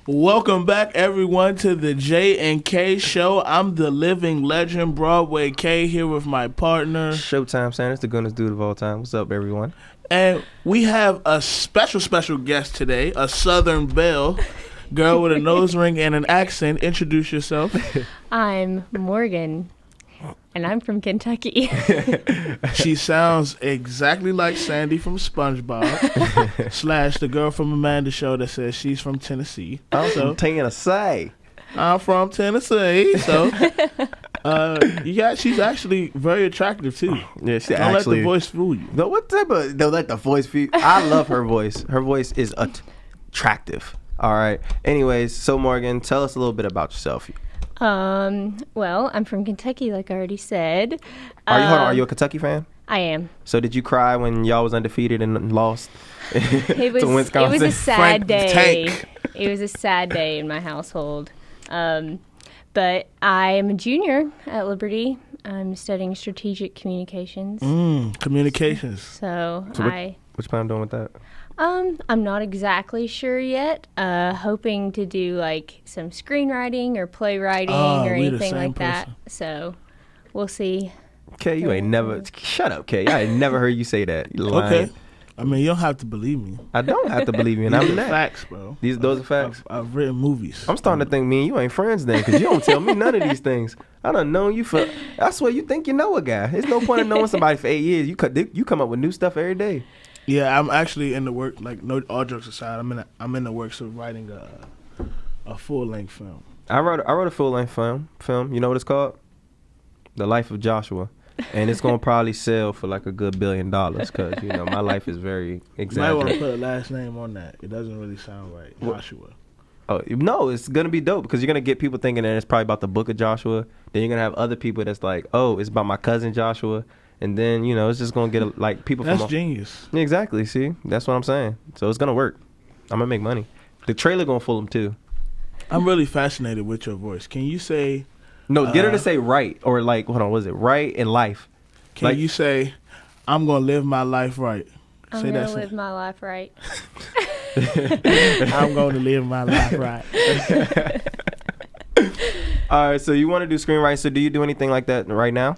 Welcome back, everyone, to the J and K Show. I'm the living legend, Broadway K, here with my partner, Showtime Sanders, the gunnest dude of all time. What's up, everyone? And we have a special guest today, a Southern Belle, girl with a nose ring and an accent. Introduce yourself. I'm Morgan, and I'm from Kentucky. She sounds exactly like Sandy from SpongeBob, / the girl from Amanda's show that says she's from Tennessee. I'm from Tennessee. I'm from Tennessee, so she's actually very attractive too. Yeah, she Don't actually. let the voice fool you. No, what type of? Don't let the voice fool you. I love her voice. Her voice is attractive. All right. Anyways, so Morgan, tell us a little bit about yourself. Well, I'm from Kentucky, like I already said. Hold on, are you a Kentucky fan? I am. So did you cry when y'all was undefeated and lost It was, to Wisconsin? It was a sad Frank day. Tank. It was a sad day in my household. But I am a junior at Liberty. I'm studying strategic communications. Communications. So what you plan on doing with that? I'm not exactly sure yet. Hoping to do like some screenwriting or playwriting or we the anything same like that. person. So we'll see. Kay, you ain't never. Shut up, Kay. I ain't never heard you say that. You lying. Okay. I mean, you don't have to believe me. I don't have to believe you, and These I'm are that. facts, bro. Those are facts. I've written movies. I'm starting to think me and you ain't friends then, because you don't tell me none of these things. I done known you for. I swear you think you know a guy. There's no point in knowing somebody for 8 years. You come up with new stuff every day. Yeah, I'm actually in the work. Like, no, all jokes aside, I'm in the works of writing a full length film. I wrote a full length film. You know what it's called? The Life of Joshua. And it's gonna probably sell for like a good $1 billion because my life is very You might want to exaggerated. put a last name on that. It doesn't really sound right. Joshua. Oh no, it's gonna be dope because you're gonna get people thinking that it's probably about the book of Joshua. Then you're gonna have other people that's like, oh, it's about my cousin Joshua. And then it's just gonna get like people That's from genius. Exactly. See, that's what I'm saying. So it's gonna work. I'm gonna make money. The trailer gonna fool them too. I'm really fascinated with your voice. Can you say? No, get her to say right or like, hold on, what is it? Right in life. Can you say, "I'm gonna live my life right"? I'm Say gonna that. live my life right. I'm gonna live my life right. All right. So you want to do screenwriting? So do you do anything like that right now?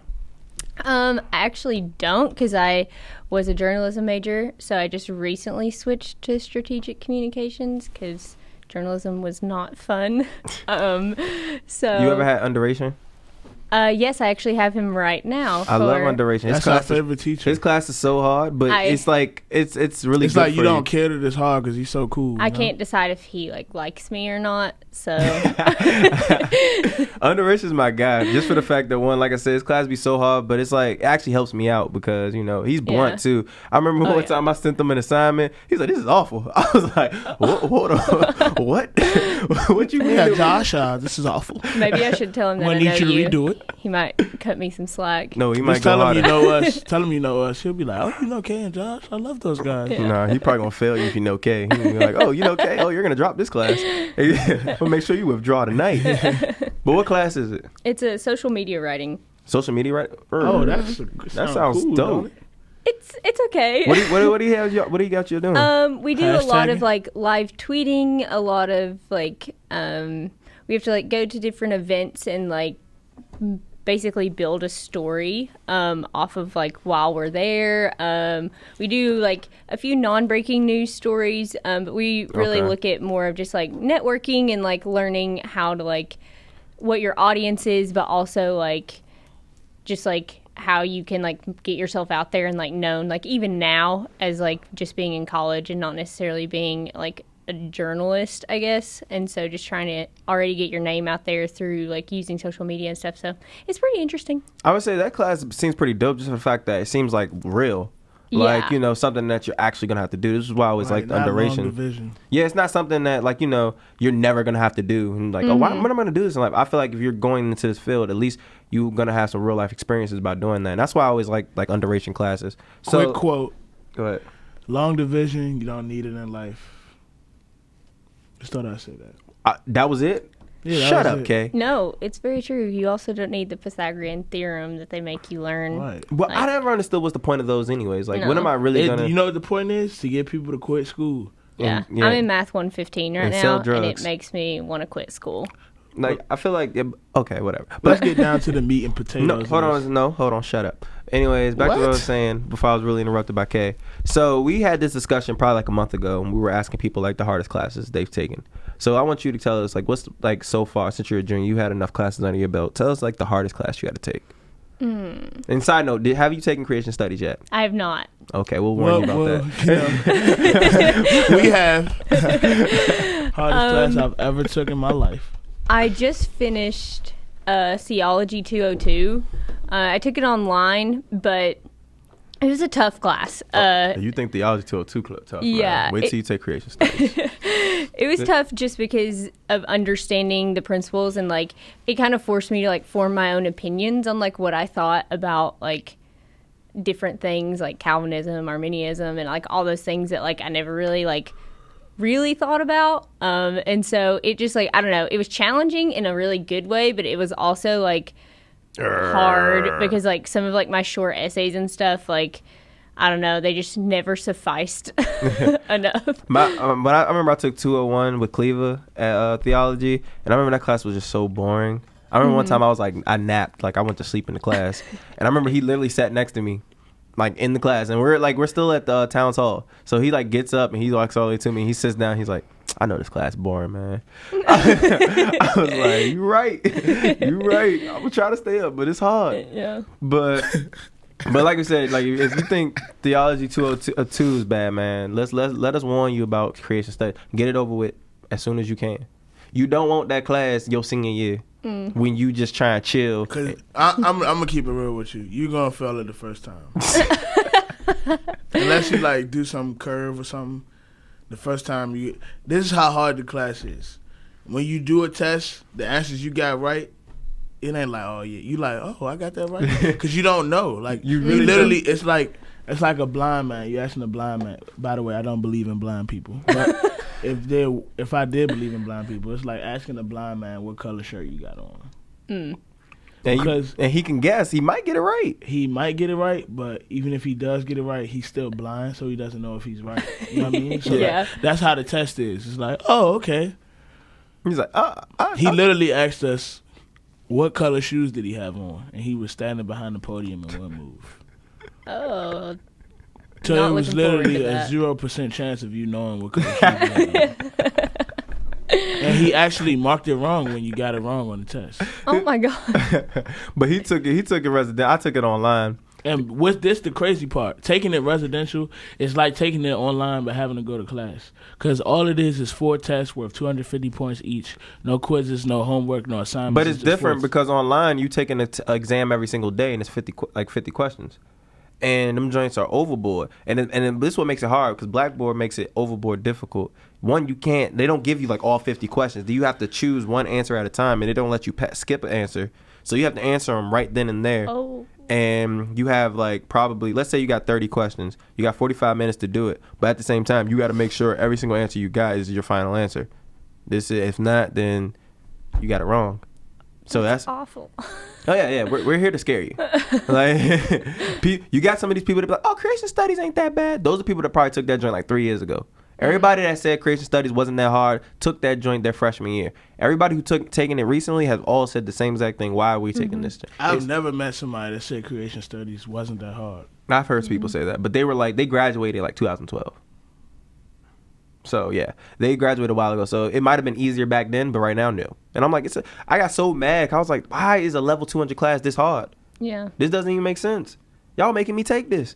I actually don't because I was a journalism major, so I just recently switched to strategic communications because journalism was not fun. So You ever had underration? yes, I actually have him right now. I love underration. That's our favorite teacher. His class is so hard, but it's like it's really. It's good like you for don't care that it's hard because he's so cool. I can't decide if he likes me or not. So Underration is my guy, just for the fact that like I said, his class be so hard, but it's like it actually helps me out because he's blunt too. I remember one time I sent him an assignment. He's like, "This is awful." I was like, "Hold on, what? What you mean?" Yeah, Josh, this is awful. maybe I should tell him that I I need know you to you. redo it. He might cut me some slack. No, he might Just go tell him harder. you know us. Tell him you know us. He'll be like, "Oh, you know Kay and Josh. I love those guys." Yeah. Nah, he probably gonna fail you if you know K. He gonna be like, "Oh, you know K? Oh, you're gonna drop this class. We'll make sure you withdraw tonight." But what class is it? It's a social media writing. Social media, right? Oh, that sounds cool, dope. don't it? It's okay. What do you have? What do you got you doing? We do a lot of Hashtagging? live tweeting, a lot of we have to go to different events and basically build a story off of while we're there. We do a few non-breaking news stories, but we really look at more of just networking and learning how to what your audience is, but also just how you can get yourself out there and known even now as just being in college and not necessarily being a journalist, I guess. And so just trying to already get your name out there through using social media and stuff. So it's pretty interesting. I would say that class seems pretty dope just for the fact that it seems real. Yeah. Something that you're actually gonna have to do. This is why I always like the not long underration. division. Yeah, it's not something that you're never gonna have to do. And when am I gonna do this? And I feel like if you're going into this field, at least you're gonna have some real life experiences by doing that. And that's why I always like underration classes. So, Quick quote. Go ahead. Long division, you don't need it in life. Just thought I'd say that. That was it? Yeah, that Shut was up, it. Kay. No, it's very true. You also don't need the Pythagorean theorem that they make you learn. Right. Well, I never understood what's the point of those anyways. When No. am I really gonna... You know what the point is? To get people to quit school. Yeah. And, I'm in Math 115 right And now, sell and drugs. it makes me want to quit school. Like, I feel like, okay, whatever. Let's get down to the meat and potatoes. Hold on, shut up. Anyways, back to what I was saying before I was really interrupted by Kay. So we had this discussion probably like a month ago, and we were asking people like the hardest classes they've taken. So I want you to tell us, like, what's, like, so far since you're a junior, you had enough classes under your belt. Tell us, like, the hardest class you had to take. And side note, have you taken creation studies yet? I have not. Okay, we'll warn you about that. You know, we have hardest class I've ever took in my life. I just finished Theology 202. I took it online, but it was a tough class. You think Theology 202 tough? Yeah. Man. Wait till you take creation studies. It was tough just because of understanding the principles, and like it kind of forced me to like form my own opinions on like what I thought about like different things like Calvinism, Arminianism, and like all those things that like I never really thought about. And so it just like, I don't know, it was challenging in a really good way, but it was also like hard because like some of like my short essays and stuff, like I don't know, they just never sufficed enough. I remember I took 201 with Cleva at theology, and I remember that class was just so boring. I remember one time I was like, I napped, like I went to sleep in the class, and I remember he literally sat next to me, like in the class, and we're still at the Towns Hall. So he like gets up and he walks all the way to me. He sits down. He's like, I know this class boring, man. I was like, you right. I'm gonna try to stay up, but it's hard. Yeah. But like I said, like if you think Theology 202 is bad, man, let us warn you about creation study. Get it over with as soon as you can. You don't want that class your senior year when you just try and chill. Cause I'm gonna keep it real with you. You gonna fail it the first time, unless you like do some curve or something. The first time this is how hard the class is. When you do a test, the answers you got right, it ain't like, oh yeah, you like, oh, I got that right, because you don't know. Like you really literally, it's like a blind man. You asking a blind man. By the way, I don't believe in blind people, but if I did believe in blind people, it's like asking a blind man what color shirt you got on. And he can guess. He might get it right. He might get it right, but even if he does get it right, he's still blind, so he doesn't know if he's right. You know what I mean? So that's how the test is. It's like, oh, okay. He's like, he literally asked us, what color shoes did he have on? And he was standing behind the podium and wouldn't move. Oh. So it was literally a 0% chance of you knowing what color shoes he had on. And he actually marked it wrong when you got it wrong on the test. Oh my God. But he took it resident. I took it online. And with this, the crazy part, taking it residential is like taking it online but having to go to class. Because all it is 4 tests worth 250 points each. No quizzes, no homework, no assignments. But it's different because online you take an exam every single day and it's 50 questions. And them joints are overboard. And this is what makes it hard because Blackboard makes it overboard difficult. One, they don't give you like all 50 questions. You have to choose one answer at a time, and they don't let you skip an answer. So you have to answer them right then and there. Oh. And you have like probably, let's say you got 30 questions. You got 45 minutes to do it. But at the same time, you got to make sure every single answer you got is your final answer. If not, then you got it wrong. So that's awful. Oh yeah, we're here to scare you. Like, you got some of these people that be like, "Oh, creation studies ain't that bad." Those are people that probably took that joint like 3 years ago. Everybody that said creation studies wasn't that hard took that joint their freshman year. Everybody who taken it recently has all said the same exact thing. Why are we taking this? I've never met somebody that said creation studies wasn't that hard. I've heard people say that, but they were like, they graduated like 2012. So yeah, they graduated a while ago. So it might have been easier back then, but right now, no. And I'm like, I got so mad. I was like, why is a level 200 class this hard? Yeah. This doesn't even make sense. Y'all making me take this.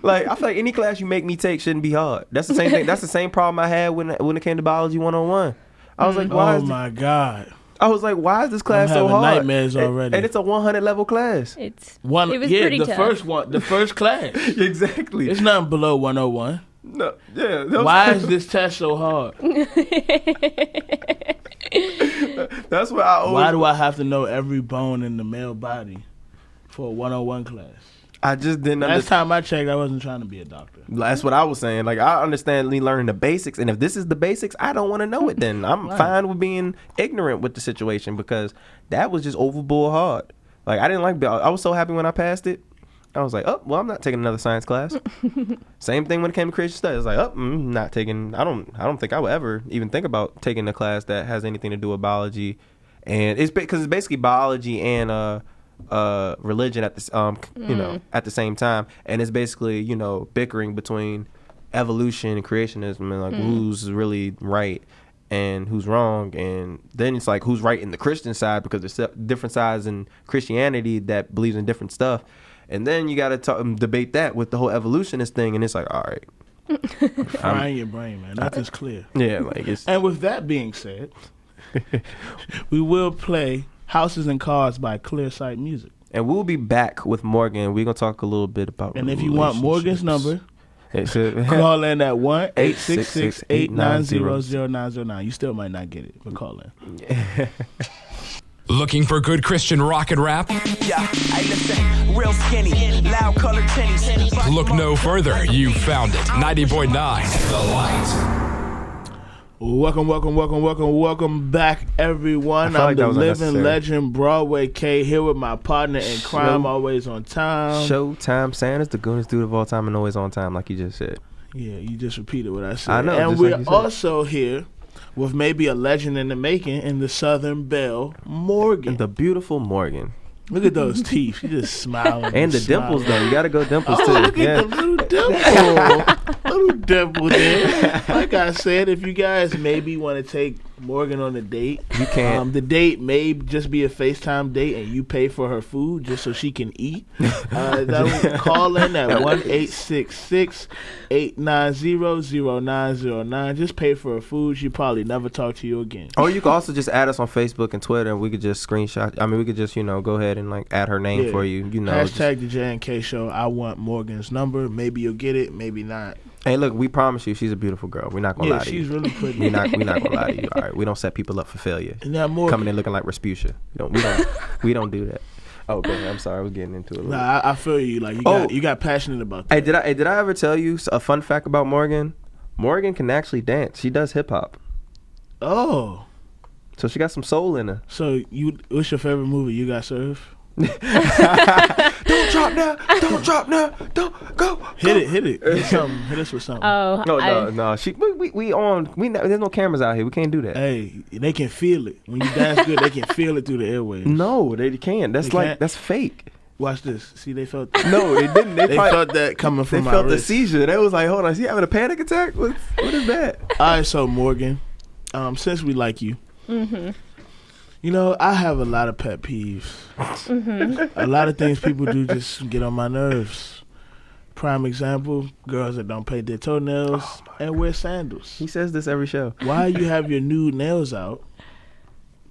Like, I feel like any class you make me take shouldn't be hard. That's the same thing. That's the same problem I had when it came to biology 101. I was like, why? Oh my God. I was like, why is this class so hard? Nightmares already. And it's a 100 level class. It was pretty tough. The first class. Exactly. It's nothing below 101. No, yeah. Why is this test so hard? That's what I always. Why do I have to know every bone in the male body for a 101 class? I just didn't understand. Last time I checked, I wasn't trying to be a doctor. That's what I was saying. Like, I understand me learning the basics, and if this is the basics, I don't want to know it then. I'm fine with being ignorant with the situation because that was just overboard hard. Like, I didn't like I was so happy when I passed it. I was like, oh, well, I'm not taking another science class. Same thing when it came to creation studies. Like, oh, not taking. I don't think I would ever even think about taking a class that has anything to do with biology, and it's because it's basically biology and religion at this at the same time, and it's basically bickering between evolution and creationism and like who's really right and who's wrong, and then it's like who's right in the Christian side because there's different sides in Christianity that believes in different stuff, and then you got to debate that with the whole evolutionist thing, and it's like, all right, frying your brain, man. Nothing's clear. Yeah, like it's. And with that being said, we will play "Houses and Cars" by Clearsight Music, and we'll be back with Morgan. We're gonna talk a little bit about. And if you want Morgan's number, call in at 1-866-890-0909. You still might not get it, but call in. Looking for good Christian rock and rap? Yeah, I listen. Real skinny, loud colored tinnies. Look no further. You found it. 90.9 The Light. Welcome back, everyone. I'm the living legend, Broadway K, here with my partner in crime, always on time. Showtime Santa's the goonest dude of all time and always on time, like you just said. Yeah, you just repeated what I said. I know. And we're also here with maybe a legend in the making in the Southern Bell Morgan. The beautiful Morgan. Look at those teeth. She just smiling. And the dimples, though. You got to go dimples, too. Look at the little dimple. Little dimple there. Like I said, if you guys maybe want to take Morgan on a date, you can. The date may just be a FaceTime date, and you pay for her food just so she can eat. Call in at 1-866-890-0909. Just pay for her food. She'll probably never talk to you again. Or you can also just add us on Facebook and Twitter, and we could just screenshot. I mean, we could just, go ahead and like add her name for you. Hashtag the J&K Show. I want Morgan's number. Maybe you'll get it. Maybe not. Hey, look, we promise you she's a beautiful girl. We're not gonna lie to you. Yeah, she's really pretty. We're not gonna lie to you. All right, we don't set people up for failure. Coming in looking like Rasputia. We don't do that. Oh, go ahead. I'm sorry, I was getting into it. Nah, I feel you. Like you got passionate about that. Hey, did I ever tell you a fun fact about Morgan? Morgan can actually dance. She does hip hop. Oh, so she got some soul in her. So what's your favorite movie? You Got Served? Don't drop now. Don't drop now. Don't go. Hit it. Hit us with something. Oh, no. There's no cameras out here. We can't do that. Hey, they can feel it when you dance good. They can feel it through the airwaves. No, they can't. That's fake. Watch this. See, they felt that. No, they didn't. They felt that coming from my wrist. They felt the seizure. They was like, hold on, is he having a panic attack? What is that? All right, so Morgan, since we like you, I have a lot of pet peeves. A lot of things people do just get on my nerves. Prime example, girls that don't paint their toenails and wear sandals. He says this every show. Why you have your nude nails out,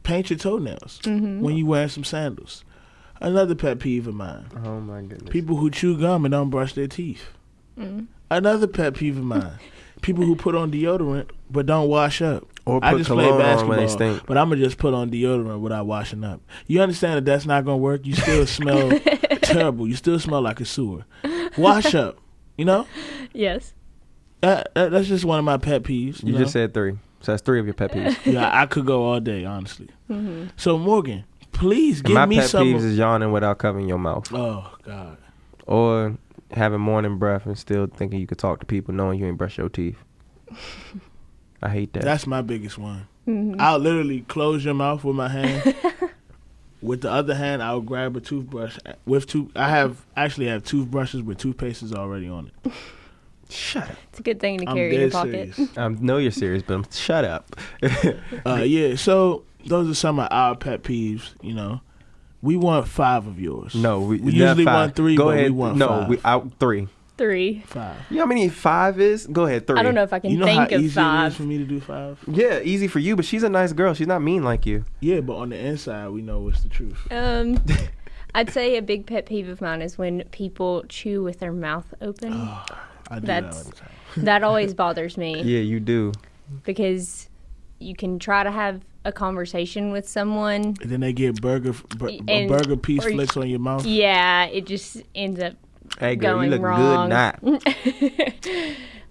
paint your toenails when you wearing some sandals. Another pet peeve of mine. Oh, my goodness. People who chew gum and don't brush their teeth. Another pet peeve of mine. People who put on deodorant but don't wash up. Or put cologne on when they stink. But I'm going to just put on deodorant without washing up. You understand that that's not going to work? You still smell terrible. You still smell like a sewer. Wash up, Yes. That's just one of my pet peeves. You just said 3. So that's 3 of your pet peeves. Yeah, I could go all day, honestly. So, Morgan, please give me some. My pet peeves is yawning without covering your mouth. Oh, God. Or having morning breath and still thinking you could talk to people knowing you ain't brush your teeth. I hate that. That's my biggest one. I'll literally close your mouth with my hand. With the other hand, I'll grab a toothbrush. I have toothbrushes with toothpastes already on it. Shut up. It's a good thing to carry in your pocket. I know you're serious, but shut up. Yeah, so those are some of our pet peeves, We want 5 of yours. No, we usually want 3, Go but ahead. we want 5. No, we out 3. 3. 5. You know how many 5 is? Go ahead, 3. I don't know if I can think of 5. You know how easy it is for me to do 5? Yeah, easy for you, but she's a nice girl. She's not mean like you. Yeah, but on the inside, we know it's the truth. I'd say a big pet peeve of mine is when people chew with their mouth open. Oh, I do that all the time. That always bothers me. Yeah, you do. Because you can try to have a conversation with someone. And then they get burger piece flicks on your mouth. Yeah, it just ends up hey, girl, going you look wrong. good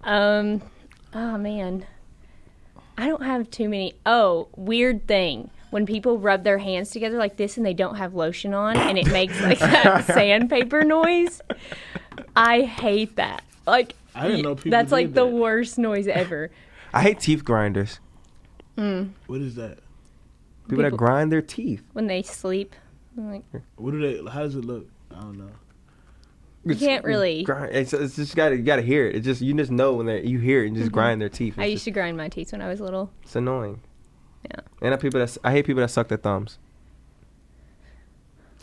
Oh, man. I don't have too many. Oh, weird thing. when people rub their hands together like this and they don't have lotion on and it makes like that sandpaper noise. I hate that. Like, I didn't know people that's did like the that. worst noise ever. I hate teeth grinders. What is that? People that grind their teeth. When they sleep. I'm like, What do they? How does it look? I don't know. you can't really. It's just you gotta hear it. It's just you just know when you hear it and just grind their teeth. I used to grind my teeth when I was little. It's annoying. Yeah. And I hate people that suck their thumbs.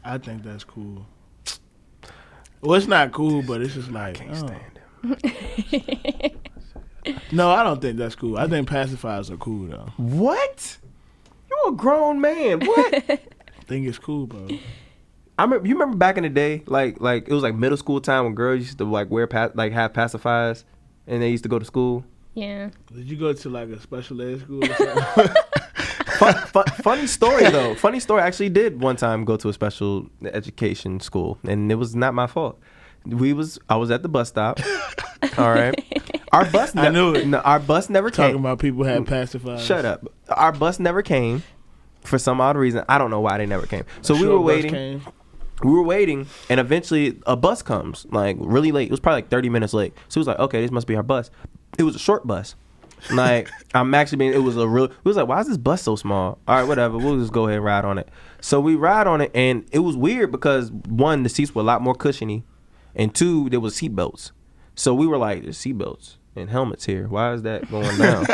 I think that's cool. Well, it's not cool, but it's just like, Can't stand it. No, I don't think that's cool. I think pacifiers are cool though. What? You're a grown man. What? I think it's cool, bro. You remember back in the day, like it was like middle school time when girls used to like wear have pacifiers, and they used to go to school. Yeah. Did you go to like a special ed school or something? Funny story though. Funny story. I actually did one time go to a special education school, and it was not my fault. I was at the bus stop. All right. Our bus. I knew it. No, our bus never came. Talking about people had pacifiers. Shut up. Our bus never came for some odd reason. I don't know why they never came. So we were waiting. We were waiting, and eventually a bus comes, like really late. It was probably like 30 minutes late. So it was like, okay, this must be our bus. It was a short bus. Like I'm actually being. It was like, why is this bus so small? All right, whatever. We'll just go ahead and ride on it. So we ride on it, and it was weird because one, the seats were a lot more cushiony, and two, there was seat belts. So we were like, there's seat belts and helmets here. Why is that going down?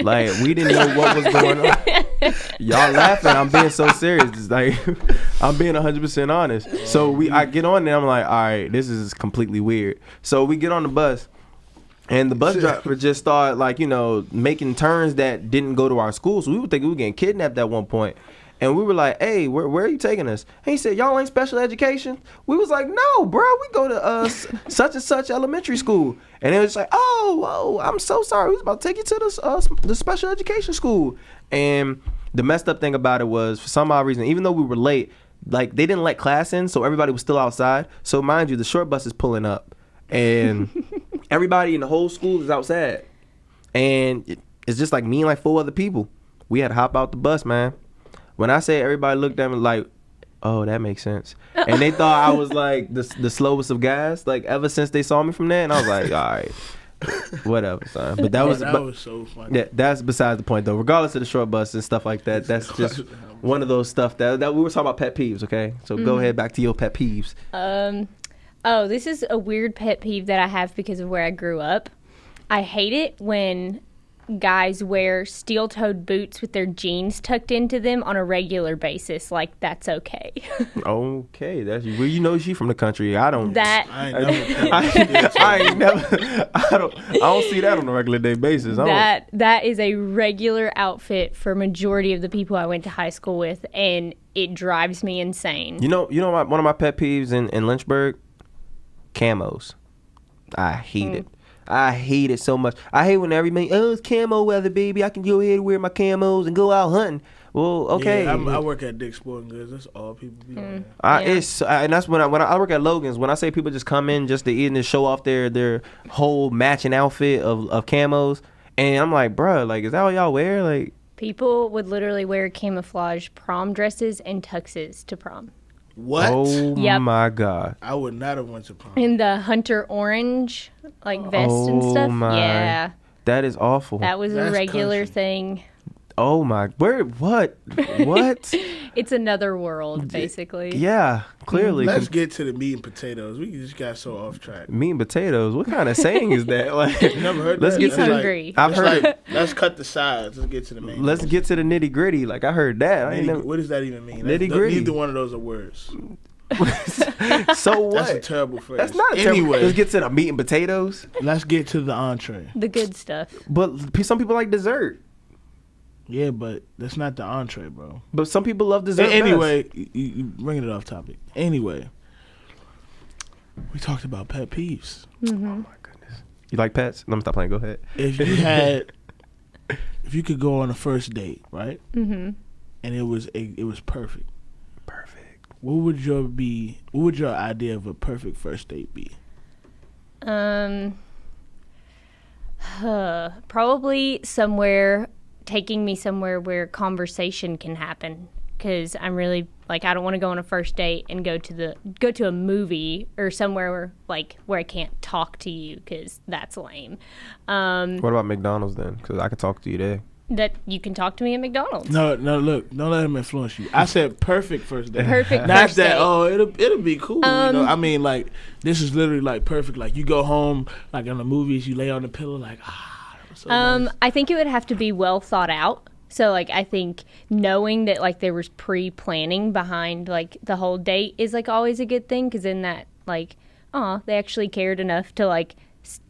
Like we didn't know what was going on. Y'all laughing. I'm being so serious. It's like I'm being 100% honest. So I get on there. I'm like, all right, this is completely weird. So we get on the bus. And the bus driver just started, like, making turns that didn't go to our school. So we were thinking we were getting kidnapped at one point. And we were like, hey, where are you taking us? And he said, y'all ain't special education? We was like, no, bro, we go to such and such elementary school. And it was like, oh, I'm so sorry. We was about to take you to the special education school. And the messed up thing about it was, for some odd reason, even though we were late, like, they didn't let class in, so everybody was still outside. So mind you, the short bus is pulling up. And everybody in the whole school is outside. And it's just like me and like 4 other people. We had to hop out the bus, man. When I say everybody looked at me like, oh, that makes sense. And they thought I was like the slowest of guys, like ever since they saw me from there. And I was like, all right, whatever, son. But that was so funny. Yeah, that's besides the point, though. Regardless of the short bus and stuff like that, that's just one of those stuff that we were talking about pet peeves, okay? So go ahead back to your pet peeves. Oh, this is a weird pet peeve that I have because of where I grew up. I hate it when guys wear steel-toed boots with their jeans tucked into them on a regular basis. Like, that's okay. Okay, that's you. Well, you know she from the country. I don't. I don't see that on a regular day basis. That is a regular outfit for majority of the people I went to high school with, and it drives me insane. You know, one of my pet peeves in Lynchburg, camos. I hate it. I hate it so much. I hate when everybody, it's camo weather, baby. I can go ahead and wear my camos and go out hunting. Well, okay. Yeah, I work at Dick's Sporting Goods. That's all people be doing. And that's when I work at Logan's. When I say people just come in just to eat and show off their whole matching outfit of camos, and I'm like, bruh, like, is that all y'all wear? Like, people would literally wear camouflage prom dresses and tuxes to prom. What? Oh my God! I would not have went to prom. In the hunter orange, like vest and stuff. My. Yeah, that is awful. that was a regular thing. Oh my! What? It's another world, basically. Yeah, clearly. Let's get to the meat and potatoes. We just got so off track. Meat and potatoes. What kind of saying is that? Like, you never heard let's that? Get He's to hungry. I've heard. Like, let's cut the sides. Let's get to the main. Let's get to the nitty gritty. Like I heard that. What does that even mean? Nitty gritty. Neither one of those are words. So what? That's a terrible phrase. That's not a terrible. Let's get to the meat and potatoes. Let's get to the entree. The good stuff. But some people like dessert. Yeah, but that's not the entree, bro. But some people love dessert. Anyway, you bringing it off topic. Anyway, we talked about pet peeves. Mm-hmm. Oh my goodness. You like pets? Let me stop playing. Go ahead. If you could go on a first date, right? Mm-hmm. And it was perfect. Perfect. What would your idea of a perfect first date be? Probably somewhere taking me somewhere where conversation can happen. Because I'm really, like, I don't want to go on a first date and go to a movie or somewhere where I can't talk to you, because that's lame. What about McDonald's then? Because I could talk to you there. That you can talk to me at McDonald's. No, look, don't let him influence you. I said perfect first date. Perfect Not first that, date. oh, it'll be cool. You know? I mean, like, this is literally, like, perfect. Like, you go home, like, in the movies, you lay on the pillow, like, that was so nice. I think it would have to be well thought out. So, like, I think knowing that, like, there was pre-planning behind, like, the whole date is, like, always a good thing. Because then that, like, they actually cared enough to, like,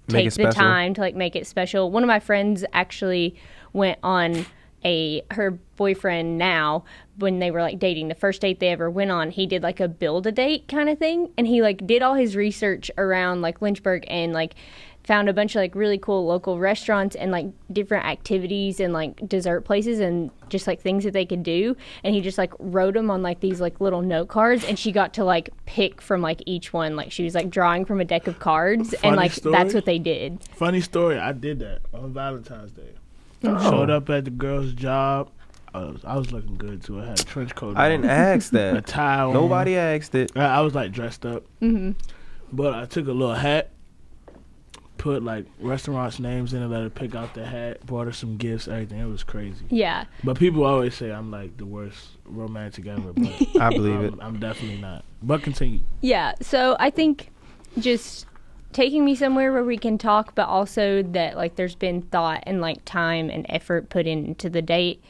take the time to, like, make it special. One of my friends actually went on her boyfriend now, when they were, like, dating, the first date they ever went on, he did, like, a build-a-date kind of thing. And he, like, did all his research around, like, Lynchburg and, like, found a bunch of, like, really cool local restaurants and, like, different activities and, like, dessert places and just, like, things that they could do. And he just, like, wrote them on, like, these, like, little note cards, and she got to, like, pick from, like, each one. Like, she was, like, drawing from a deck of cards, and, like, that's what they did. Funny story, I did that on Valentine's Day. Showed up at the girl's job. I was looking good, too. I had a trench coat on. I didn't ask that. A tie on. Nobody asked it. I was, like, dressed up. Mm-hmm. But I took a little hat, put, like, restaurants' names in it, let her pick out the hat, brought her some gifts, everything. It was crazy. Yeah. But people always say I'm, like, the worst romantic ever. But I believe it. I'm definitely not. But continue. Yeah, so I think just taking me somewhere where we can talk, but also that, like, there's been thought and, like, time and effort put into the date.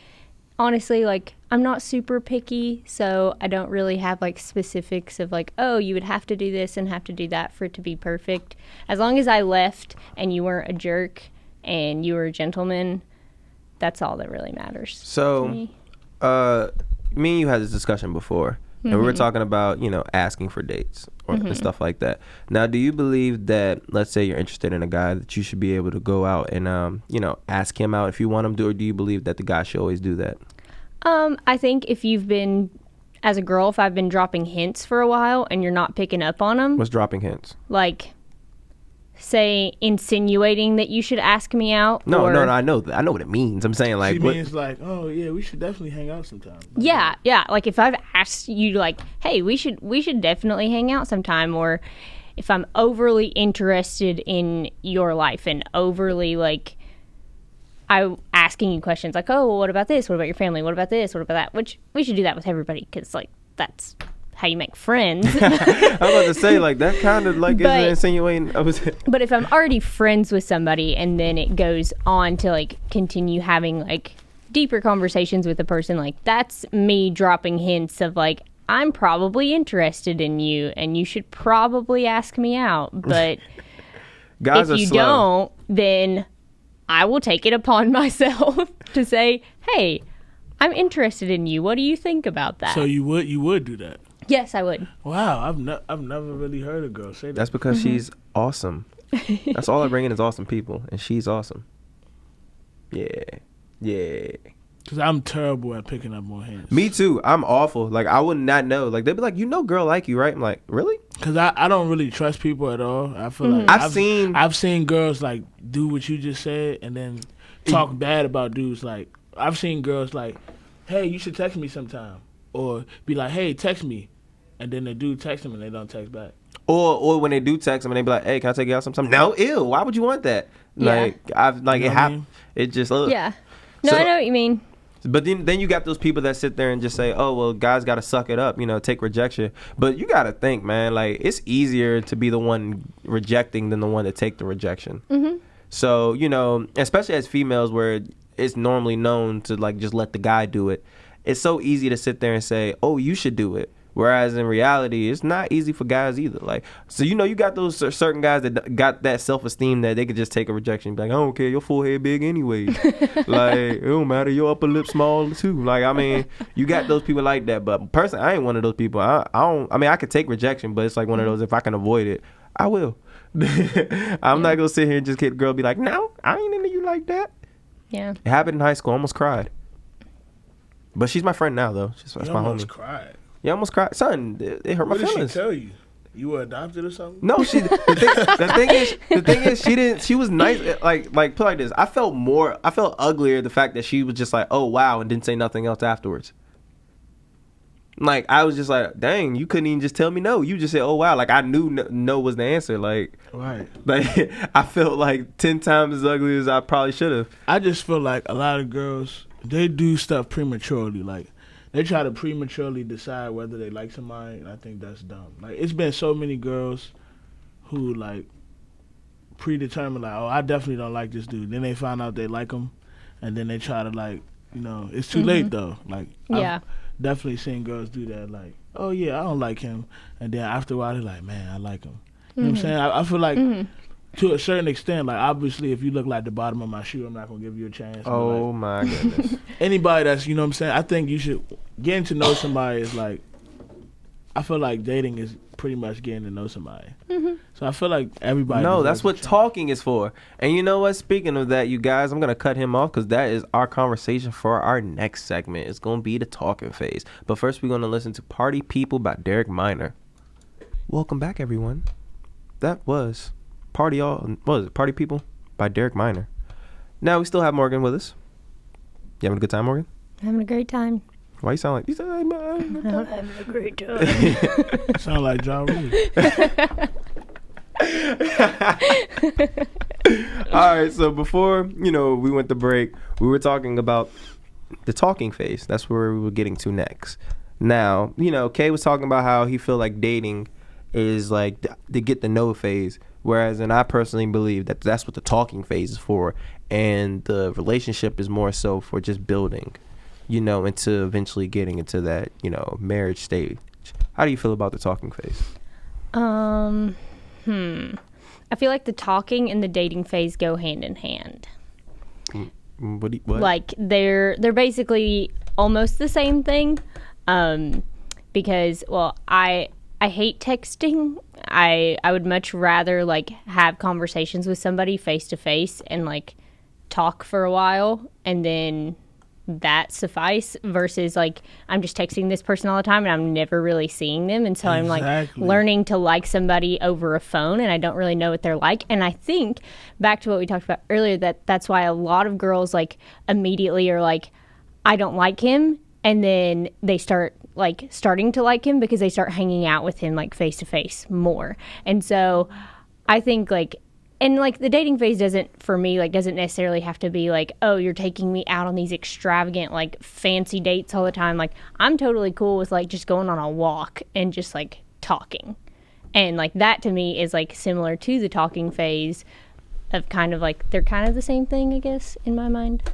Honestly, like, I'm not super picky, so I don't really have, like, specifics of, like, oh, you would have to do this and have to do that for it to be perfect. As long as I left and you weren't a jerk and you were a gentleman, that's all that really matters. So, to me. Me and you had this discussion before, and we were talking about, asking for dates and stuff like that. Now, do you believe that, let's say you're interested in a guy, that you should be able to go out and, ask him out if you want him to, or do you believe that the guy should always do that? I think if you've been, as a girl, if I've been dropping hints for a while and you're not picking up on them. What's dropping hints? Like, say, insinuating that you should ask me out. No, I know that. I know what it means. I'm saying, like, She means, like, oh, yeah, we should definitely hang out sometime. Yeah. Like, if I've asked you, like, hey, we should definitely hang out sometime, or if I'm overly interested in your life and overly, like, I'm asking you questions like, oh, well, what about this? What about your family? What about this? What about that? Which we should do that with everybody, because, like, that's how you make friends. I was about to say, like, that kind of, like, is insinuating. But if I'm already friends with somebody and then it goes on to, like, continue having, like, deeper conversations with the person, like, that's me dropping hints of, like, I'm probably interested in you and you should probably ask me out. But Guys if you slow. don't, then I will take it upon myself to say, hey, I'm interested in you. What do you think about that? So you would do that? Yes, I would. Wow, I've never really heard a girl say that. That's because she's awesome. That's all I bring in is awesome people, and she's awesome. Yeah. Because I'm terrible at picking up on hints. Me too. I'm awful. Like, I would not know. Like, they'd be like, girl like you, right? I'm like, really? Because I don't really trust people at all. I feel like I've seen girls, like, do what you just said and then talk bad about dudes. Like, I've seen girls like, hey, you should text me sometime. Or be like, hey, text me. And then the dude texts them and they don't text back. Or when they do text them and they be like, hey, can I take you out sometime? No, ew. Why would you want that? Yeah. Like, You know what I mean? it just, Yeah. No, So- I know what you mean. But then you got those people that sit there and just say, oh, well, guys got to suck it up, take rejection. But you got to think, man, like, it's easier to be the one rejecting than the one to take the rejection. Mm-hmm. So, especially as females where it's normally known to, like, just let the guy do it. It's so easy to sit there and say, oh, you should do it. Whereas in reality, it's not easy for guys either. Like, so, you got those certain guys that got that self-esteem that they could just take a rejection and be like, I don't care, your forehead big anyway. Like, it don't matter, your upper lip small too. Like, I mean, you got those people like that. But personally, I ain't one of those people. I could take rejection, but it's like one of those, if I can avoid it, I will. I'm not going to sit here and just get the girl be like, no, I ain't into you like that. Yeah. It happened in high school. I almost cried. But she's my friend now, though. That's my homie. Cried. Yeah, I almost cried. Son, it hurt my What did feelings. she tell you? You were adopted or something? No, the thing is, she didn't. She was nice. Like put like this. I felt uglier the fact that she was just like, oh wow, and didn't say nothing else afterwards. Like I was just like, dang, you couldn't even just tell me no. You just said, oh wow, like I knew no was the answer. Like right. Like I felt like 10 times as ugly as I probably should have. I just feel like a lot of girls, they do stuff prematurely. Like they try to prematurely decide whether they like somebody, and I think that's dumb. Like it's been so many girls who like predetermined, like, oh, I definitely don't like this dude. Then they find out they like him, and then they try to like, you know, it's too late though. Like yeah. I've definitely seen girls do that. Like, oh yeah, I don't like him, and then after a while they're like, man, I like him. You know what I'm saying? I feel like to a certain extent, like obviously if you look like the bottom of my shoe, I'm not gonna give you a chance. Oh like, my goodness. Anybody that's, you know what I'm saying, I think you should, getting to know somebody is like, I feel like dating is pretty much getting to know somebody. So I feel like everybody. No, that's what talking is for. And you know what? Speaking of that, you guys, I'm going to cut him off because that is our conversation for our next segment. It's going to be the talking phase. But first, we're going to listen to Party People by Derek Minor. Welcome back, everyone. That was Party People by Derek Minor. Now, we still have Morgan with us. You having a good time, Morgan? Having a great time. Why you sound like you sound like I'm having a great time. Sound like Ja Rule. All right, so before we went to break, we were talking about the talking phase. That's where we were getting to next. Now, Kay was talking about how he feel like dating is like the get to know phase, whereas and I personally believe that that's what the talking phase is for, and the relationship is more so for just building, into eventually getting into that, marriage stage. How do you feel about the talking phase? I feel like the talking and the dating phase go hand in hand. What? Like they're basically almost the same thing. Because I hate texting. I would much rather like have conversations with somebody face to face and like talk for a while and then that suffice versus like I'm just texting this person all the time and I'm never really seeing them, and so I'm like learning to like somebody over a phone and I don't really know what they're like. And I think back to what we talked about earlier, that's why a lot of girls like immediately are like, I don't like him, and then they starting to like him because they start hanging out with him like face to face more. And so I think like, and like the dating phase doesn't necessarily have to be like, oh, you're taking me out on these extravagant like fancy dates all the time. Like I'm totally cool with like just going on a walk and just like talking. And like that to me is like similar to the talking phase of kind of like they're kind of the same thing, I guess, in my mind.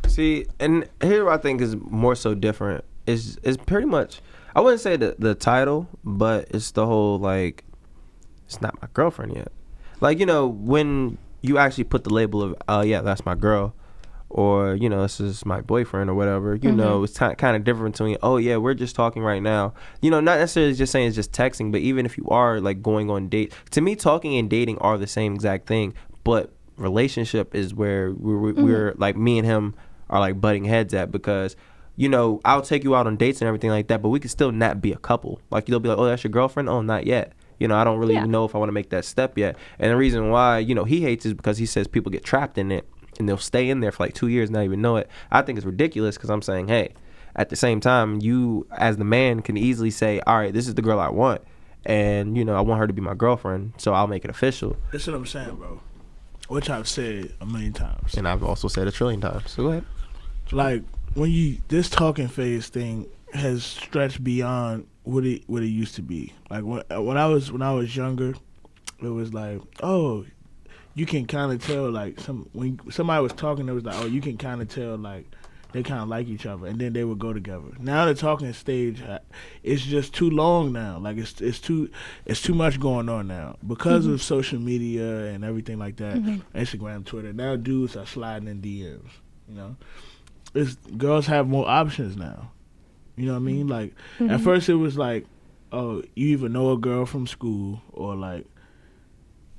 See, and here what I think is more so different is pretty much, I wouldn't say the title, but it's the whole like, it's not my girlfriend yet. Like, when you actually put the label of, yeah, that's my girl, or, this is my boyfriend or whatever, it's kind of different between, oh, yeah, we're just talking right now. Not necessarily just saying it's just texting, but even if you are, like, going on dates, to me, talking and dating are the same exact thing, but relationship is where we're like, me and him are, like, butting heads at because, I'll take you out on dates and everything like that, but we could still not be a couple. Like, you'll be like, oh, that's your girlfriend? Oh, not yet. I don't really even know if I want to make that step yet. And the reason why, he hates is because he says people get trapped in it and they'll stay in there for like 2 years and not even know it. I think it's ridiculous because I'm saying, hey, at the same time, you as the man can easily say, all right, this is the girl I want. And, I want her to be my girlfriend, so I'll make it official. That's what I'm saying, bro. Which I've said a million times. And I've also said 1 trillion times. So go ahead. Like, this talking phase thing has stretched beyond what it used to be. Like when I was younger, it was like, oh, you can kind of tell like when somebody was talking, it was like, oh, you can kind of tell like they kind of like each other, and then they would go together. Now the talking stage, it's just too long now. Like it's too much going on now because of social media and everything like that. Instagram, Twitter. Now dudes are sliding in DMs. Girls have more options now. You know what I mean? Like, at first it was like, oh, you either know a girl from school or like,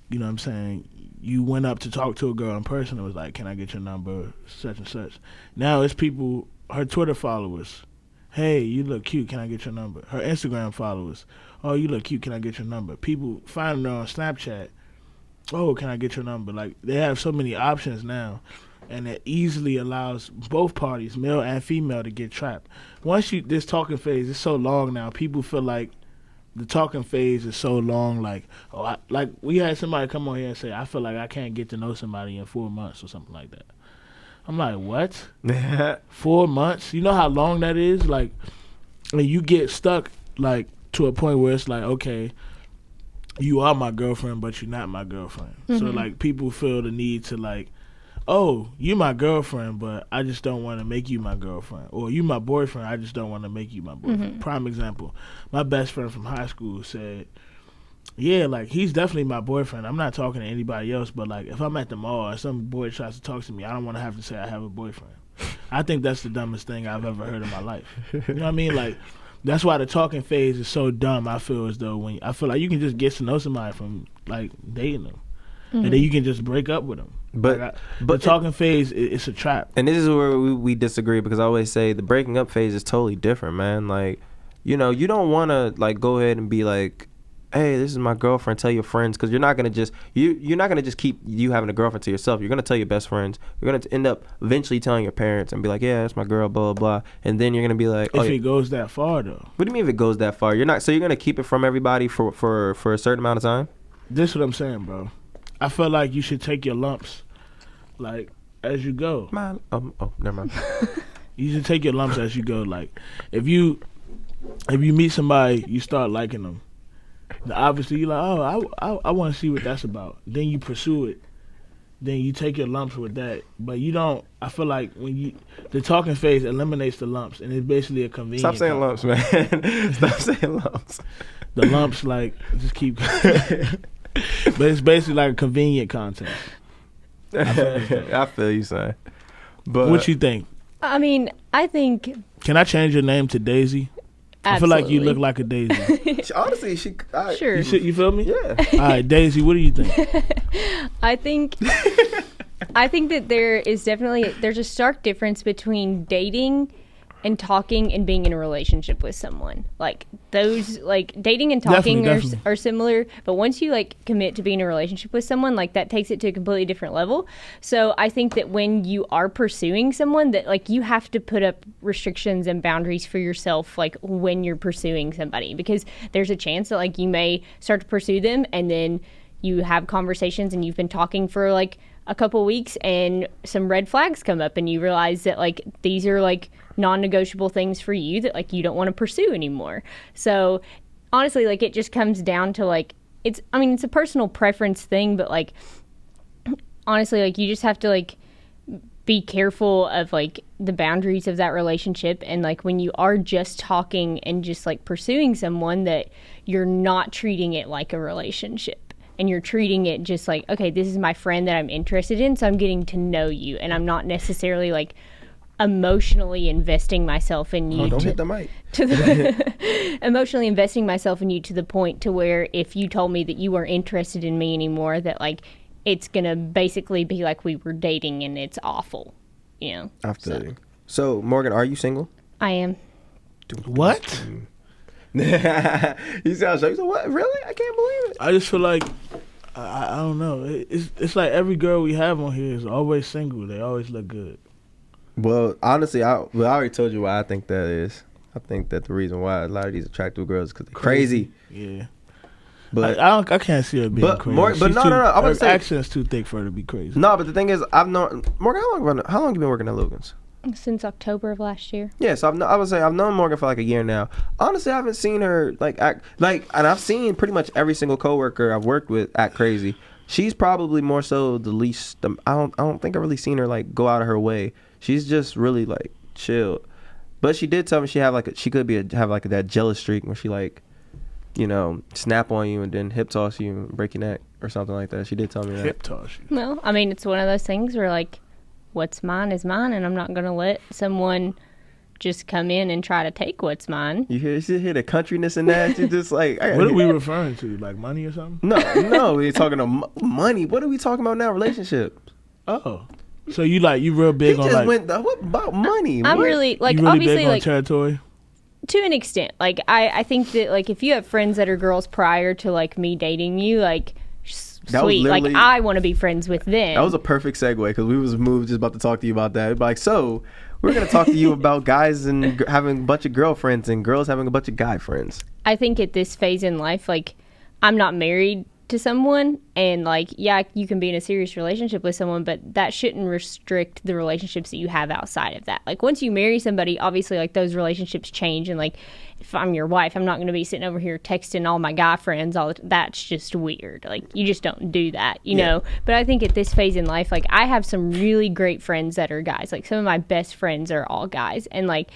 you know what I'm saying, you went up to talk to a girl in person and was like, can I get your number, such and such. Now it's people, her Twitter followers Hey, you look cute. Can I get your number? Her Instagram followers. Oh, you look cute. Can I get your number? People find her on Snapchat. Oh, can I get your number? Like, they have so many options now, and it easily allows both parties, male and female, to get trapped. Once this talking phase is so long now, people feel like the talking phase is so long. Like, like we had somebody come on here and say, I feel like I can't get to know somebody in 4 months or something like that. I'm like, what? 4 months? You know how long that is? Like, and you get stuck, like, to a point where it's like, okay, you are my girlfriend, but you're not my girlfriend. Mm-hmm. So, like, people feel the need to, like, oh, you my girlfriend, but I just don't want to make you my girlfriend. Or you my boyfriend, I just don't want to make you my boyfriend. Mm-hmm. Prime example, my best friend from high school said, yeah, like, he's definitely my boyfriend. I'm not talking to anybody else, but, like, if I'm at the mall and some boy tries to talk to me, I don't want to have to say I have a boyfriend. I think that's the dumbest thing I've ever heard in my life. You know what I mean? Like, that's why the talking phase is so dumb. I feel as though I feel like you can just get to know somebody from, like, dating them. Mm-hmm. And then you can just break up with them. But the talking phase, it's a trap. And this is where we disagree, because I always say the breaking up phase is totally different, man. Like, you know, you don't want to, like, go ahead and be like, hey, this is my girlfriend, tell your friends, because you're not going to just you're not going to just keep you having a girlfriend to yourself. You're going to tell your best friends. You're going to end up eventually telling your parents and be like, yeah, that's my girl, blah, blah, blah. And then you're going to be like, if it goes that far, though. What do you mean if it goes that far? You're going to keep it from everybody for a certain amount of time? This is what I'm saying, bro. I feel like you should take your lumps, like, as you go. Never mind. You should take your lumps as you go. Like, if you meet somebody, you start liking them. Obviously, you're like, oh, I want to see what that's about. Then you pursue it. Then you take your lumps with that. But you don't. I feel like the talking phase eliminates the lumps, and it's basically a convenience. Stop saying lumps, man. Stop saying lumps. The lumps, like, just keep. But it's basically like a convenient contest. I feel you, son. But what you think? I mean, I think. Can I change your name to Daisy? Absolutely. I feel like you look like a Daisy. Honestly, sure. You feel me? Yeah. All right, Daisy, what do you think? I think that there's a stark difference between dating and talking and being in a relationship with someone. Like, those, like, dating and talking definitely. Are similar, but once you, like, commit to being in a relationship with someone, like, that takes it to a completely different level. So I think that when you are pursuing someone, that, like, you have to put up restrictions and boundaries for yourself, like, when you're pursuing somebody, because there's a chance that, like, you may start to pursue them and then you have conversations and you've been talking for, like, a couple weeks and some red flags come up and you realize that, like, these are, like, non-negotiable things for you that, like, you don't want to pursue anymore. So honestly, like, it just comes down to, like, it's a personal preference thing, but, like, honestly, like, you just have to, like, be careful of, like, the boundaries of that relationship, and, like, when you are just talking and just, like, pursuing someone, that you're not treating it like a relationship. And you're treating it just like, okay, this is my friend that I'm interested in, so I'm getting to know you, and I'm not necessarily, like, emotionally investing myself in you. Don't hit the mic. Emotionally investing myself in you to the point to where if you told me that you weren't interested in me anymore, that, like, it's gonna basically be like we were dating and it's awful, you know. I feel you. So, Morgan, are you single? I am. What? You sound shocked. You said, what? Really? I can't believe it. I just feel like I don't know. It's like every girl we have on here is always single. They always look good. Well, honestly, I already told you why I think that is. I think that the reason why a lot of these attractive girls is because they're crazy. Yeah. But I can't see her being crazy. No. I'm gonna say her accent's too thick for her to be crazy. No, but the thing is, I've known Morgan. How long you been working at Logan's? Since October of last year. Yeah, so I would say I've known Morgan for like a year now. Honestly, I haven't seen her act and I've seen pretty much every single coworker I've worked with act crazy. She's probably more so the least. I don't think I've really seen her, like, go out of her way. She's just really, like, chill. But she did tell me she could have that jealous streak where she, like, you know, snap on you and then hip toss you and break your neck or something like that. She did tell me that. Hip toss you. Well, I mean, it's one of those things where, like, what's mine is mine, and I'm not going to let someone just come in and try to take what's mine. You hear the countryness in that? You're just like... What are we referring to? Like money or something? No, we're talking about money. What are we talking about now? Relationships. Oh. So you real big on, like... What about money? I'm really, like, you really obviously, big on like... territory? To an extent. Like, I think that, like, if you have friends that are girls prior to, like, me dating you, like, sweet. Like, I want to be friends with them. That was a perfect segue because we was just about to talk to you about that. Like, so we're going to talk to you about guys and having a bunch of girlfriends and girls having a bunch of guy friends. I think at this phase in life, like, I'm not married to someone, and like, yeah, you can be in a serious relationship with someone, but that shouldn't restrict the relationships that you have outside of that. Like, once you marry somebody, obviously, like, those relationships change, and like, if I'm your wife, I'm not going to be sitting over here texting all my guy friends. That's just weird. Like, you just don't do that, you know. But I think at this phase in life, like, I have some really great friends that are guys. Like, some of my best friends are all guys, and like,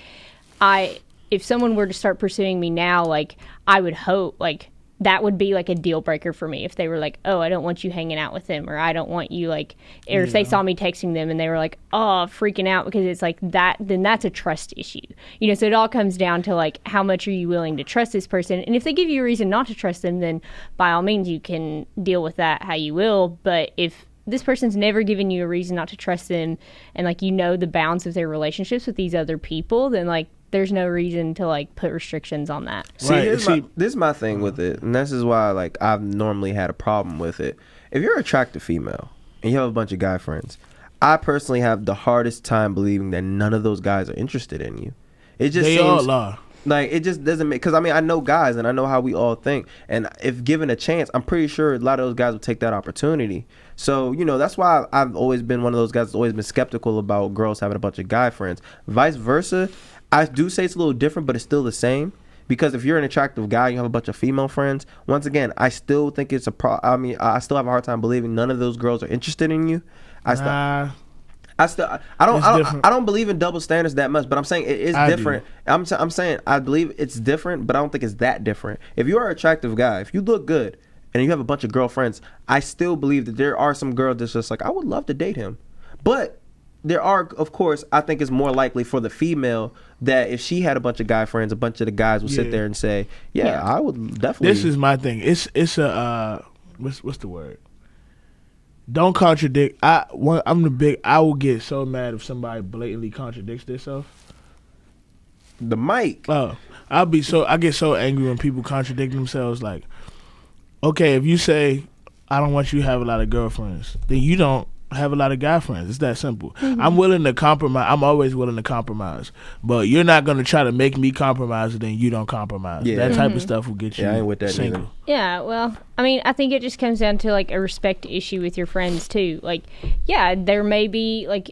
if someone were to start pursuing me now, like, I would hope, like, that would be like a deal breaker for me if they were like, oh, I don't want you hanging out with them, or I don't want you, like, or if they saw me texting them and they were like, oh, freaking out, because it's like that, then that's a trust issue, you know. So it all comes down to like, how much are you willing to trust this person? And if they give you a reason not to trust them, then by all means you can deal with that how you will. But if this person's never given you a reason not to trust them, and like, you know the bounds of their relationships with these other people, then like, there's no reason to like put restrictions on that. This is my thing with it, and this is why like I've normally had a problem with it. If you're an attractive female and you have a bunch of guy friends, I personally have the hardest time believing that none of those guys are interested in you. It just seems all are. Like, it just doesn't make, because I mean, I know guys and I know how we all think, and if given a chance, I'm pretty sure a lot of those guys will take that opportunity. So, you know, that's why I've always been one of those guys that's always been skeptical about girls having a bunch of guy friends. Vice versa, I do say it's a little different, but it's still the same. Because if you're an attractive guy, you have a bunch of female friends. Once again, I still think it's I still have a hard time believing none of those girls are interested in you. I don't believe in double standards that much, but I'm saying it is different. I'm saying I believe it's different, but I don't think it's that different. If you are an attractive guy, if you look good, and you have a bunch of girlfriends, I still believe that there are some girls that's just like, I would love to date him, but there are, of course, I think it's more likely for the female that if she had a bunch of guy friends, a bunch of the guys would sit there and say, yeah, I would definitely. This is my thing. It's a what's the word? Don't contradict. I will get so mad if somebody blatantly contradicts themselves. The mic. Oh, I get so angry when people contradict themselves. Like, okay, if you say I don't want you to have a lot of girlfriends, then you don't have a lot of guy friends. It's that simple. Mm-hmm. I'm willing to compromise. I'm always willing to compromise. But you're not going to try to make me compromise and then you don't compromise. Yeah. That type of stuff will get you I ain't with that single. Either. Yeah, well, I mean, I think it just comes down to, like, a respect issue with your friends, too. Like, yeah, there may be, like,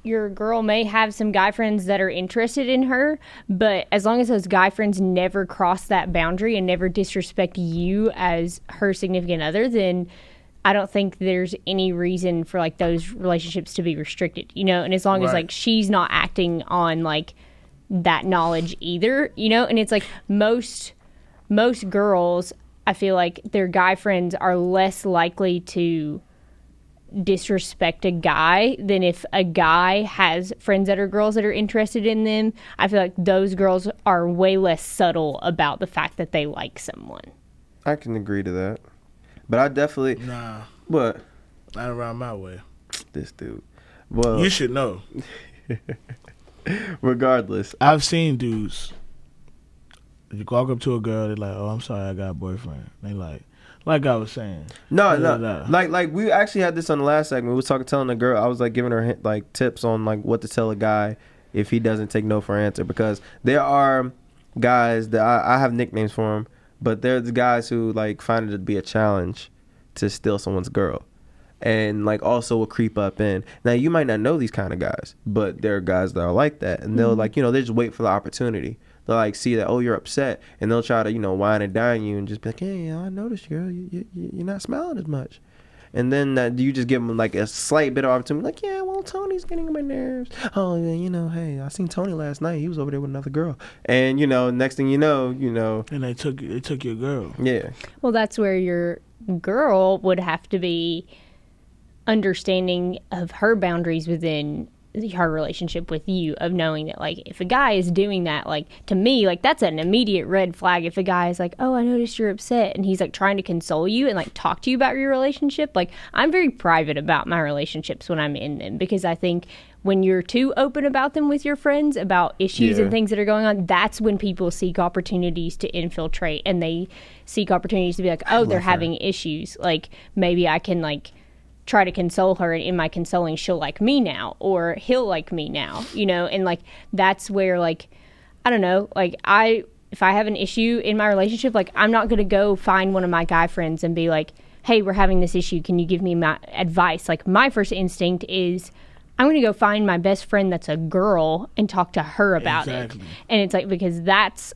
your girl may have some guy friends that are interested in her, but as long as those guy friends never cross that boundary and never disrespect you as her significant other, then I don't think there's any reason for, like, those relationships to be restricted, you know? And as long as, like, she's not acting on, like, that knowledge either, you know? And it's like most girls, I feel like their guy friends are less likely to disrespect a guy than if a guy has friends that are girls that are interested in them. I feel like those girls are way less subtle about the fact that they like someone. I can agree to that. But I definitely... Nah. What? Not around my way. This dude. Well, you should know. Regardless. I've seen dudes. You walk up to a girl, they're like, oh, I'm sorry, I got a boyfriend. They like I was saying. No. Like we actually had this on the last segment. We was telling the girl, I was like giving her like tips on like what to tell a guy if he doesn't take no for an answer. Because there are guys that I have nicknames for them. But there's guys who like find it to be a challenge to steal someone's girl, and like also will creep up in. Now you might not know these kind of guys, but there are guys that are like that, and they'll like, you know, they just wait for the opportunity. They'll like see that, oh, you're upset, and they'll try to, you know, wine and dine you and just be like, hey, I noticed, girl, you're not smiling as much. And then you just give them like a slight bit of opportunity, like, yeah, well, Tony's getting on my nerves. Oh, yeah, you know, hey, I seen Tony last night. He was over there with another girl. And, you know, next thing you know. And they took your girl. Yeah. Well, that's where your girl would have to be understanding of her boundaries within her relationship with you, of knowing that, like, if a guy is doing that, like, to me, like, that's an immediate red flag. If a guy is like, oh, I noticed you're upset, and he's like trying to console you and like talk to you about your relationship, like, I'm very private about my relationships when I'm in them, because I think when you're too open about them with your friends, about issues and things that are going on, that's when people seek opportunities to infiltrate, and they seek opportunities to be like, oh, they're having issues, like, maybe I can like try to console her, and in my consoling she'll like me now, or he'll like me now, you know. And like, that's where, like, I don't know, like, if I have an issue in my relationship, like, I'm not gonna go find one of my guy friends and be like, hey, we're having this issue, can you give me my advice? Like, my first instinct is I'm going to go find my best friend that's a girl and talk to her about it. And it's like, because that's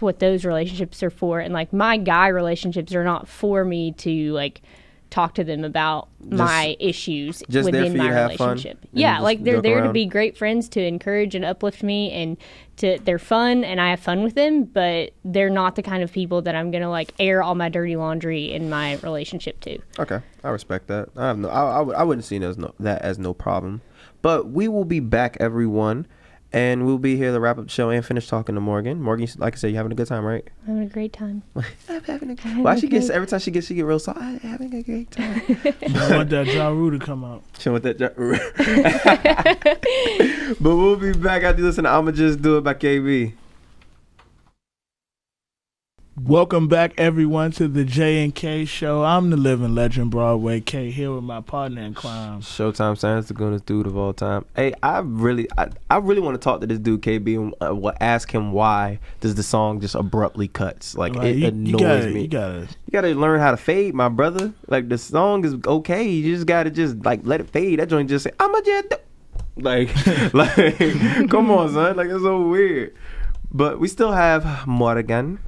what those relationships are for. And like, my guy relationships are not for me to like talk to them about my issues within my relationship. Yeah, like they're there to be great friends, to encourage and uplift me, and they're fun, and I have fun with them, but they're not the kind of people that I'm gonna like air all my dirty laundry in my relationship to. Okay, I respect that. I wouldn't see that as no problem. But we will be back, everyone. And we'll be here to wrap up the show and finish talking to Morgan. Morgan, like I said, you having a good time, right? I'm having a great time. I'm having a good time. Why she gets, every time she get real soft, I'm having a great time. I want that Ja Rule to come out. She want that Ja Rule. But we'll be back after you listen to I'ma Just Do It by KB. Welcome back, everyone, to the J&K Show. I'm the living legend, Broadway K, here with my partner in crime, Showtime Science, the goodest dude of all time. Hey, I really want to talk to this dude, KB, and ask him why does the song just abruptly cuts? Like, it annoys me. You gotta learn how to fade, my brother. Like, the song is okay. You just gotta just like let it fade. That joint just say, I'ma just do. Like, come on, son. Like, it's so weird. But we still have Morgan.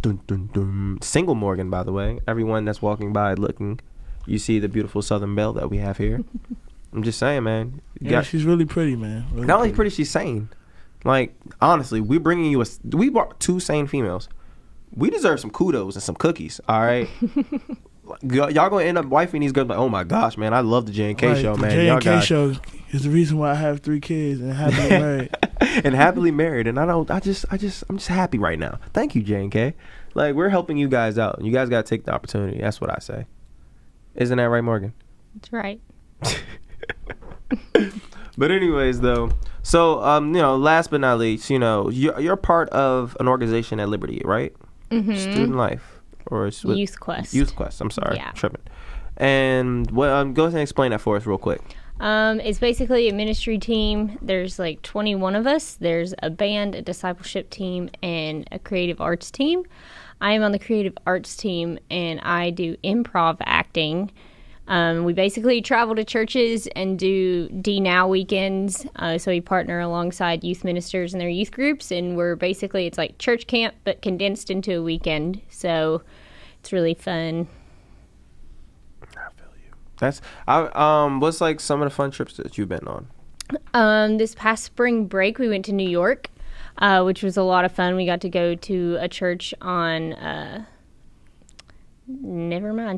Dun, dun, dun. Single Morgan, by the way. Everyone that's walking by looking, you see the beautiful Southern Belle that we have here. I'm just saying, man. She's really pretty, man. Really not only pretty, she's sane. Like, honestly, we brought 2 sane females. We deserve some kudos and some cookies, all right? Y'all gonna end up wifing these girls like, oh my gosh, man, I love the J&K show, man. The J&K show is the reason why I have 3 kids and happily married. And happily married, and I'm just happy right now. Thank you, J&K. Like, we're helping you guys out. You guys gotta take the opportunity. That's what I say. Isn't that right, Morgan? That's right. But anyways, though, so last but not least, you're part of an organization at Liberty, right? Mm-hmm. Student Life or Youth Quest. Youth Quest. I'm sorry, tripping. And go ahead and explain that for us real quick. It's basically a ministry team. There's like 21 of us. There's a band, a discipleship team, and a creative arts team. I am on the creative arts team, and I do improv acting. We basically travel to churches and do D-Now weekends. So we partner alongside youth ministers and their youth groups, and it's like church camp, but condensed into a weekend. So it's really fun. What's like some of the fun trips that you've been on? This past spring break, we went to New York, which was a lot of fun. We got to go to a church on,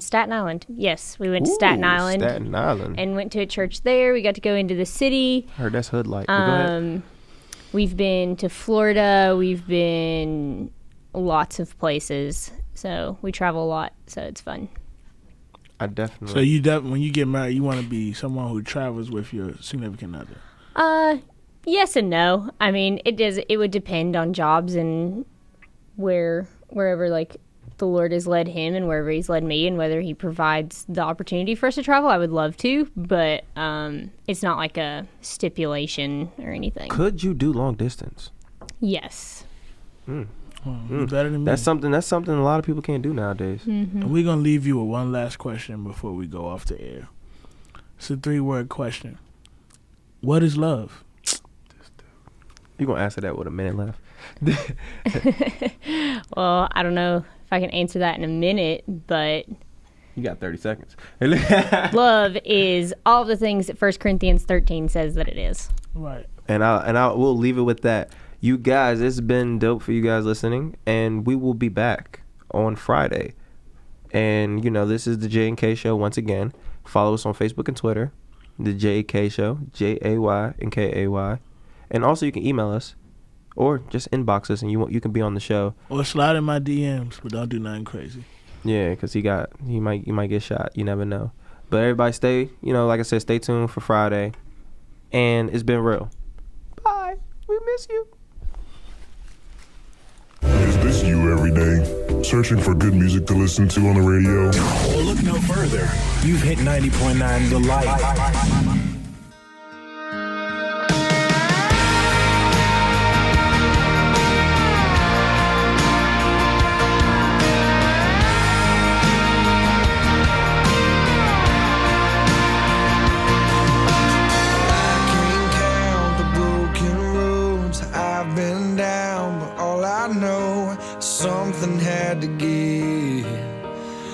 Staten Island. Yes, we went to Staten Island. Staten Island. And went to a church there. We got to go into the city. Heard that's hood light. Go ahead. We've been to Florida. We've been lots of places. So we travel a lot, so it's fun. I definitely. So when you get married, you want to be someone who travels with your significant other? Yes and no. I mean, it would depend on jobs and wherever like the Lord has led him and wherever he's led me, and whether he provides the opportunity for us to travel. I would love to, but it's not like a stipulation or anything. Could you do long distance? Yes. Better than me. That's something a lot of people can't do nowadays. Mm-hmm. And we're going to leave you with one last question before we go off the air. It's a 3-word question. What is love? You're going to answer that with a minute left. Well, I don't know if I can answer that in a minute, but you got 30 seconds. Love is all the things that 1 Corinthians 13 says that it is. Right. And we'll leave it with that. You guys, it's been dope for you guys listening, and we will be back on Friday. And, this is the J&K Show once again. Follow us on Facebook and Twitter. The JK Show, JAY and KAY. And also you can email us or just inbox us and you can be on the show. Or slide in my DMs, but don't do nothing crazy. Yeah, because you might get shot. You never know. But everybody stay, like I said, stay tuned for Friday. And it's been real. Bye. We miss you. Is this you every day? Searching for good music to listen to on the radio? Well, look no further. You've hit 90.9 The Light. Something had to give.